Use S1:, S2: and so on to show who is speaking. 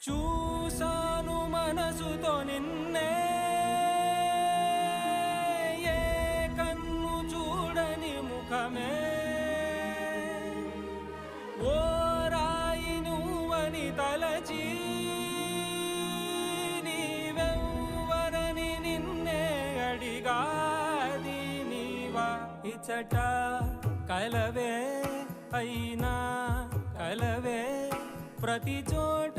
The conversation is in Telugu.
S1: చూసాను మనసుతో నిన్నే ఏ కన్ను చూడని ముఖమే ఓ రాయి నువ్వని తలచి నీవెవ్వరని నిన్నే అడిగాది నీవా ఇచ్చట కలవే అయినా కలవే ప్రతి చోట